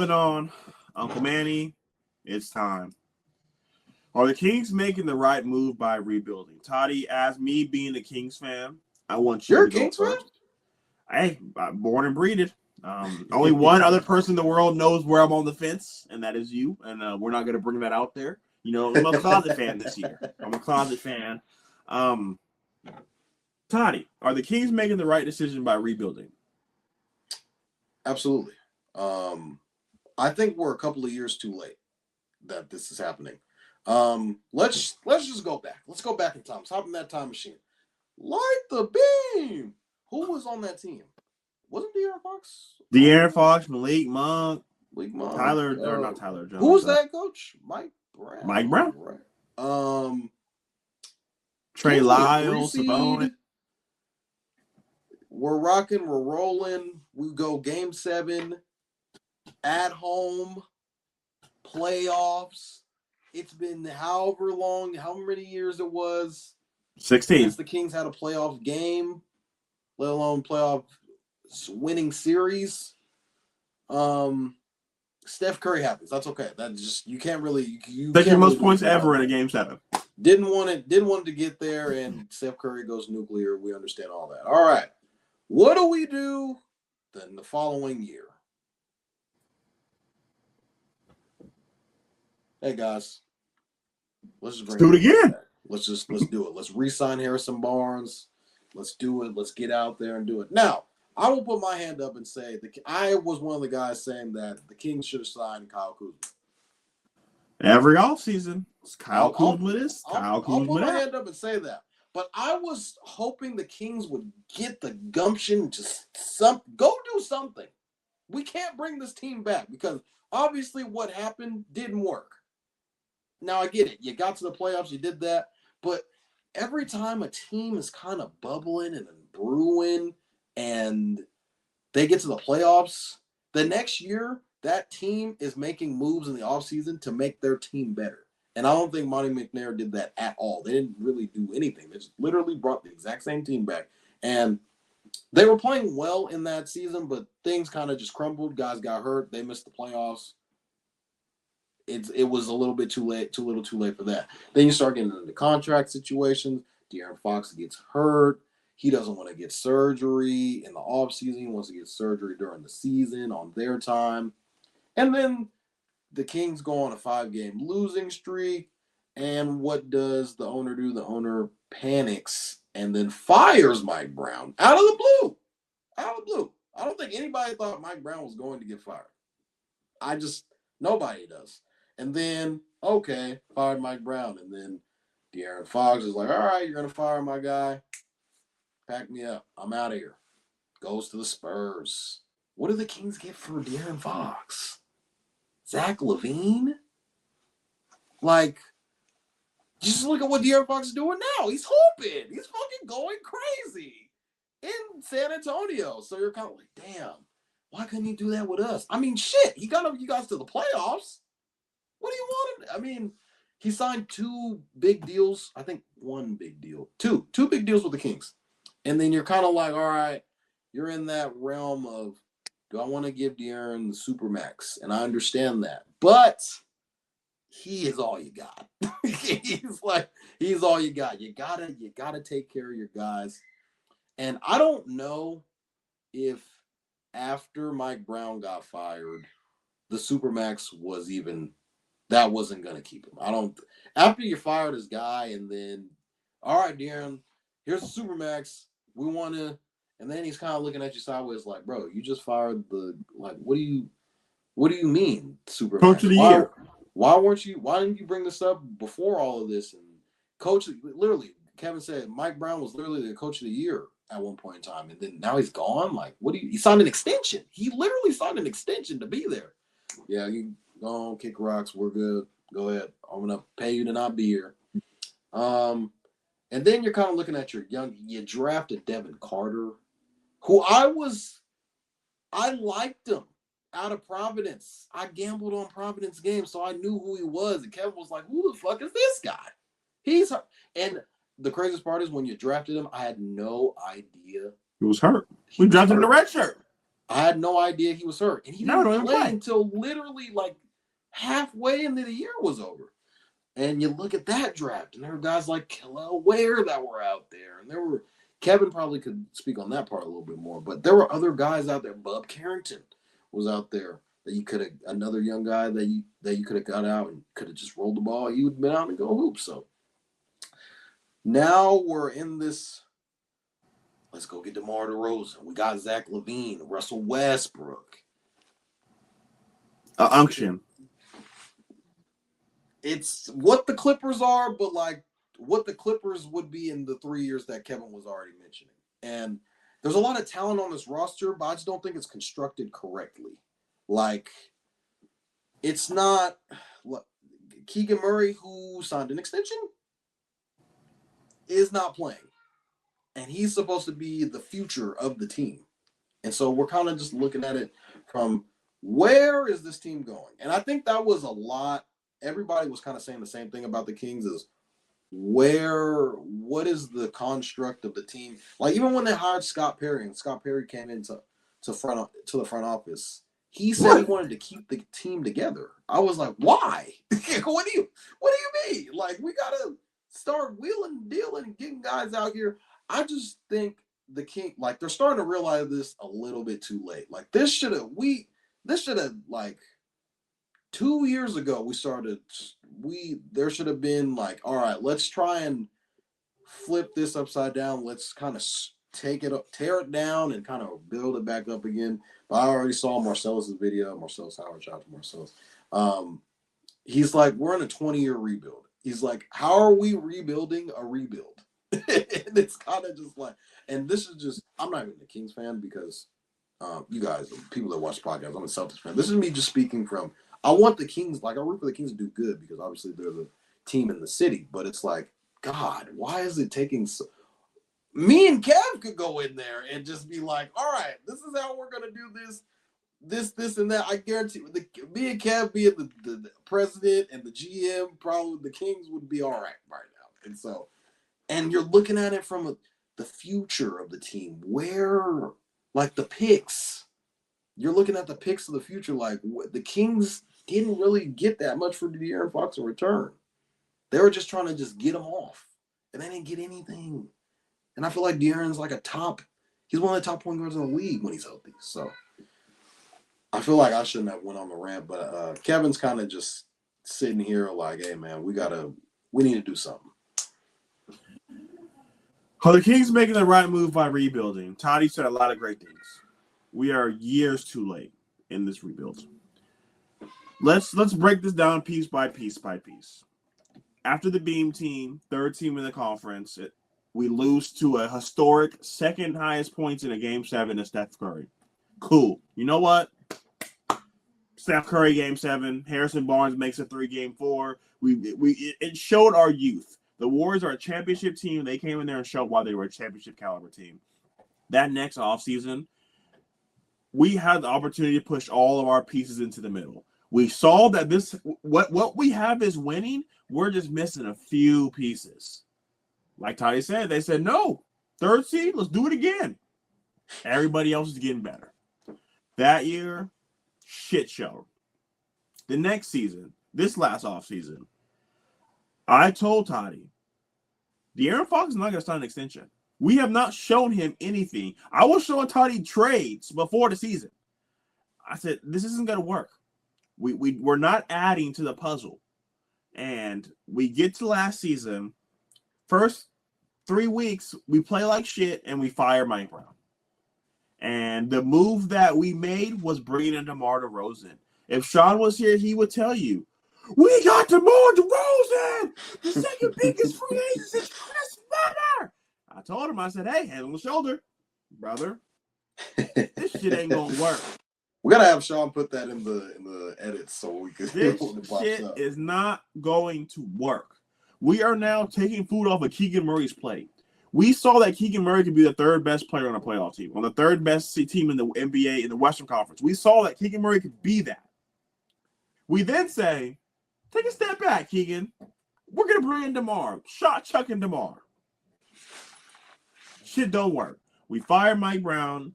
Moving on, Uncle Manny, it's time. Are the Kings making the right move by rebuilding? Toddy, as me being a Kings fan, I want you You're to a go Kings fan? first. Hey, I'm born and breeded. Only one other person in the world knows where I'm on the fence, and that is you. And we're not going to bring that out there. You know, I'm a closet fan this year. I'm a closet fan. Toddy, are the Kings making the right decision by rebuilding? Absolutely. I think we're a couple of years too late that this is happening. Let's just go back. Let's go back in time. Let's hop in that time machine. Light the beam. Who was on that team? Wasn't De'Aaron Fox? De'Aaron Fox, Malik Monk, Tyler, or not Tyler Jones. Who was that coach? Mike Brown. Mike Brown. Right. Trey Lyles, Sabonis. We're rocking, we're rolling. We go game 7 at home, playoffs. It's been however long, how many years it was 16 since the Kings had a playoff game, let alone playoff winning series. Steph Curry happens. That's okay. That just you can't really. That's your most points ever in a game 7. Didn't want it to get there, and Steph Curry goes nuclear. We understand all that. All right, what do we do then the following year? Hey guys, let's do it again. Let's do it. Let's re-sign Harrison Barnes. Let's do it. Let's get out there and do it. Now, I will put my hand up and say I was one of the guys saying that the Kings should have signed Kyle Kuzma. Every offseason, Kyle Kuzma I'll put my hand up and say that. But I was hoping the Kings would get the gumption to go do something. We can't bring this team back because obviously what happened didn't work. Now, I get it. You got to the playoffs. You did that. But every time a team is kind of bubbling and brewing and they get to the playoffs, the next year, that team is making moves in the offseason to make their team better. And I don't think Monty McNair did that at all. They didn't really do anything. They just literally brought the exact same team back. And they were playing well in that season, but things kind of just crumbled. Guys got hurt. They missed the playoffs. It was a little bit too late for that. Then you start getting into contract situations. De'Aaron Fox gets hurt. He doesn't want to get surgery in the offseason. He wants to get surgery during the season on their time. And then the Kings go on a 5-game losing streak. And what does the owner do? The owner panics and then fires Mike Brown out of the blue. Out of the blue. I don't think anybody thought Mike Brown was going to get fired. Nobody does. And then, okay, fired Mike Brown. And then De'Aaron Fox is like, all right, you're going to fire my guy. Pack me up. I'm out of here. Goes to the Spurs. What do the Kings get for De'Aaron Fox? Zach LaVine? Like, just look at what De'Aaron Fox is doing now. He's hooping. He's fucking going crazy in San Antonio. So you're kind of like, damn, why couldn't he do that with us? I mean, shit, he got you guys to the playoffs. What do you want? I mean, he signed 2 big deals. I think 1 big deal. 2 big deals with the Kings. And then you're kind of like, all right, you're in that realm of, do I want to give De'Aaron the Supermax? And I understand that. But he is all you got. He's all you got. You gotta take care of your guys. And I don't know if after Mike Brown got fired, the Supermax wasn't going to keep him. After you fired this guy and then, all right, De'Aaron, here's the Supermax. We want to, and then he's kind of looking at you sideways like, bro, you just fired what do you mean, Supermax? Coach of the year. Why didn't you bring this up before all of this? And coach, literally, Kevin said Mike Brown was literally the coach of the year at one point in time. And then now he's gone. Like, he signed an extension. He literally signed an extension to be there. Yeah, you go on, kick rocks. We're good. Go ahead. I'm going to pay you to not be here. And then you're kind of looking at you drafted Devin Carter, who I liked him out of Providence. I gambled on Providence games, so I knew who he was. And Kevin was like, who the fuck is this guy? And the craziest part is when you drafted him, I had no idea. He was hurt. We drafted him in the red shirt. I had no idea he was hurt. And he No, didn't don't play play. until literally like halfway into the year was over. And you look at that draft, and there were guys like Kel'el Ware that were out there. And there were Kevin probably could speak on that part a little bit more, but there were other guys out there. Bub Carrington was out there that you could have another young guy that you could have got out and could have just rolled the ball. He would have been out and go hoop. So now we're in this. Let's go get DeMar DeRozan. We got Zach LaVine, Russell Westbrook. Unction. It's what the Clippers are, but like what the Clippers would be in the 3 years that Kevin was already mentioning. And there's a lot of talent on this roster, but I just don't think it's constructed correctly. Like, it's not Keegan Murray, who signed an extension, is not playing. And he's supposed to be the future of the team. And so we're kind of just looking at it from where is this team going? And I think that was a lot. Everybody was kind of saying the same thing about the Kings is what is the construct of the team? Like even when they hired Scott Perry and Scott Perry came into the front office, he said he wanted to keep the team together. I was like, why? What do you mean? Like we gotta start wheeling and dealing and getting guys out here. I just think the King, like they're starting to realize this a little bit too late. Like this should have like 2 years ago there should have been like, all right, let's try and flip this upside down. Let's kind of take it up, tear it down and kind of build it back up again. But I already saw Marcellus's video, Marcellus Howard, shout out to Marcellus. He's like, we're in a 20-year rebuild. He's like, how are we rebuilding a rebuild? And it's kind of just like, and this is just, I'm not even a Kings fan because you guys, people that watch podcasts, I'm a Celtics fan. This is me just speaking from, I want the Kings, like I root for the Kings to do good because obviously they're the team in the city. But it's like, God, why is it taking so? Me and Kev could go in there and just be like, all right, this is how we're gonna do this, and that. I guarantee me and Kev being the president and the GM, probably the Kings would be all right now. And so, and you're looking at it from the future of the team, where like the picks. You're looking at the picks of the future, like the Kings didn't really get that much for De'Aaron Fox in return. They were just trying to just get him off, and they didn't get anything. And I feel like De'Aaron's like he's one of the top point guards in the league when he's healthy. So I feel like I shouldn't have went on the rant, but Kevin's kind of just sitting here like, hey man, we need to do something. Well, the Kings making the right move by rebuilding. Toddy said a lot of great things. We are years too late in this rebuild. Let's break this down piece by piece by piece. After the Beam team, third team in the conference, we lose to a historic second highest points in a Game 7 to Steph Curry. Cool. You know what? Steph Curry Game 7. Harrison Barnes makes a 3-game 4. It showed our youth. The Warriors are a championship team. They came in there and showed why they were a championship caliber team. That next offseason, we had the opportunity to push all of our pieces into the middle. We saw that what we have is winning. We're just missing a few pieces. Like Toddy said, they said, no, third seed, let's do it again. Everybody else is getting better. That year, shit show. The next season, this last offseason, I told Toddy, De'Aaron Fox is not going to sign an extension. We have not shown him anything. I was showing Toddy trades before the season. I said, this isn't going to work. We're not adding to the puzzle. And we get to last season, first 3 weeks, we play like shit, and we fire Mike Brown. And the move that we made was bringing in DeMar DeRozan. If Shaun was here, he would tell you, we got DeMar DeRozan, the second biggest free agent since Chris Webber. I told him, I said, hey, head on the shoulder, brother. This shit ain't going to work. We gotta have Shaun put that in the edits so we can. This shit is not going to work. We are now taking food off of Keegan Murray's plate. We saw that Keegan Murray could be the third best player on a playoff team, on the third best team in the NBA in the Western Conference. We saw that Keegan Murray could be that. We then say, take a step back, Keegan. We're gonna bring in DeMar, shot chucking DeMar. Shit don't work. We fire Mike Brown,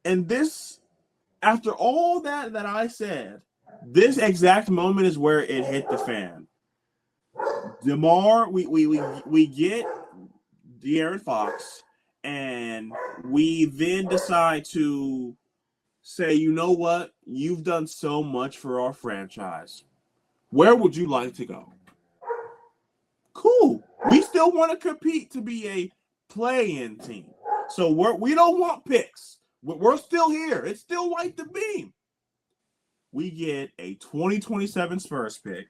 and this after all that I said, this exact moment is where it hit the fan. DeMar, we get De'Aaron Fox, and we then decide to say, you know what? You've done so much for our franchise. Where would you like to go? Cool. We still want to compete to be a play-in team. So we don't want picks. We're still here. It's still like the beam. We get a 2027 Spurs pick,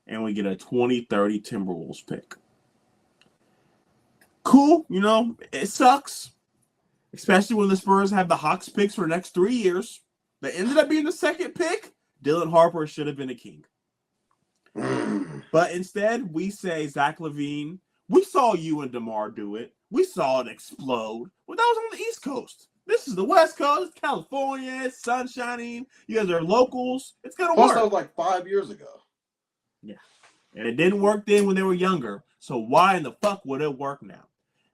and we get a 2030 Timberwolves pick. Cool. It sucks. Especially when the Spurs have the Hawks picks for the next 3 years. That ended up being the second pick. Dylan Harper should have been a king. But instead, we say, Zach LaVine, we saw you and DeMar do it. We saw it explode. Well, that was on the East Coast. This is the West Coast, California, it's sun shining. You guys are locals. It's going to work. Plus, that was like 5 years ago. Yeah. And it didn't work then when they were younger. So why in the fuck would it work now?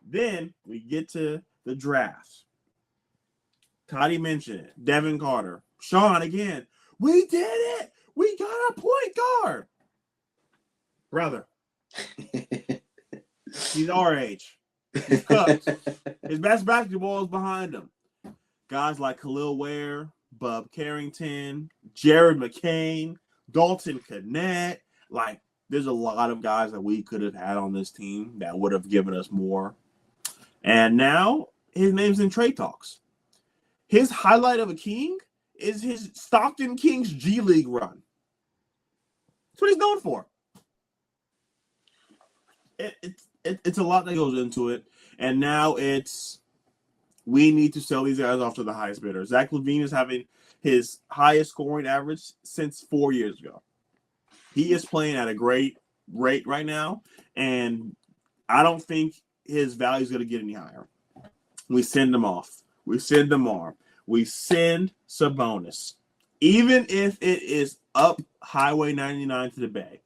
Then we get to the draft. Toddy mentioned it. Devin Carter. Shaun again. We did it. We got a point guard. Brother. He's our age. He's cooked. His best basketball is behind him. Guys like Khalil Ware, Bub Carrington, Jared McCain, Dalton Connett. Like, there's a lot of guys that we could have had on this team that would have given us more. And now his name's in trade talks. His highlight of a king is his Stockton Kings G League run. That's what he's known for. It's a lot that goes into it. And now we need to sell these guys off to the highest bidder. Zach LaVine is having his highest scoring average since 4 years ago. He is playing at a great rate right now, and I don't think his value is going to get any higher. We send him off. We send DeMar. We send Sabonis. Even if it is up Highway 99 to the Bay,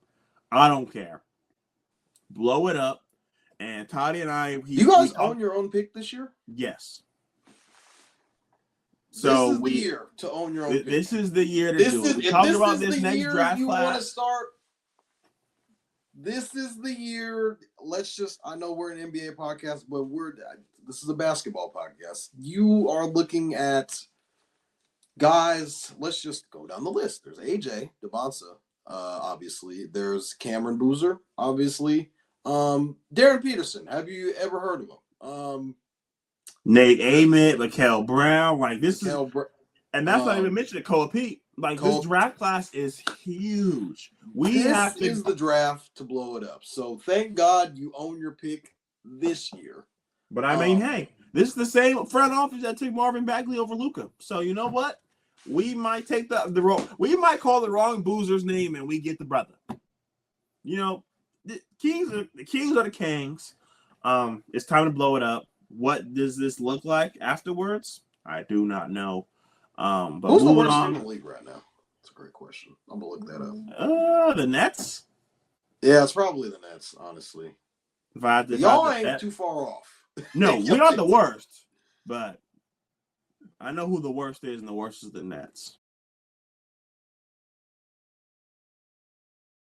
I don't care. Blow it up. And Toddy and I... You guys own your own pick this year? Yes. So this is the year to own your own pick. This is the year to do it. We talked about this next draft you class. Want to start? This is the year. I know we're an NBA podcast, but this is a basketball podcast. You are looking at guys. Let's just go down the list. There's AJ Devonsa, obviously. There's Cameron Boozer, obviously. Darren Peterson. Have you ever heard of him? Nate Ament, Mikael Brown. Like, this is, and that's not even mentioning Cole Pete. Like, this draft class is huge. This is the draft to blow it up. So thank God you own your pick this year. But I mean, hey, this is the same front office that took Marvin Bagley over Luka. So you know what? We might take the wrong. We might call the wrong Boozer's name, and we get the brother. The Kings are the Kings. It's time to blow it up. What does this look like afterwards? I do not know. But who's the moving worst on. team in the league right now? That's a great question. I'm gonna look that up. The Nets. Yeah, it's probably the Nets, honestly. Y'all ain't too far off. No, we're not the worst, but I know who the worst is, and the worst is the Nets.